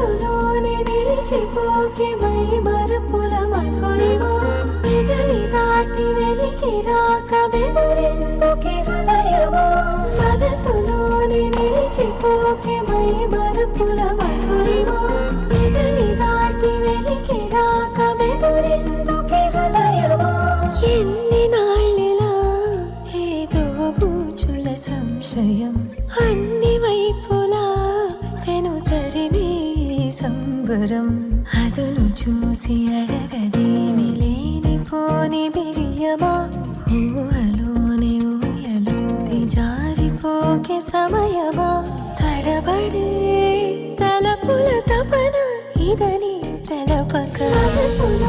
మనసులోనే నిలిచిపోకే మై మరపుల మధురిమా పెదవి దాటి వెలికి రాక బెదురెందుకే హృదయమా మనసులోనే నిలిచిపోకే మై మరపుల మధురిమా పెదవి దాటి వెలికి రాక బెదురెందుకే హృదయమా ఎన్ని నాళ్ళిలా ఏదో బూచుల సంశయం అన్ని వైపులా వెనుతరిమే సంబరం అదును చూసి అడగదేమి లేనిపోని బిడియమా ఊహలోని ఊయలోకి జారిపోకే సమయమా తడబడే తలపుల తపన ఇదని తెలపక మనసులో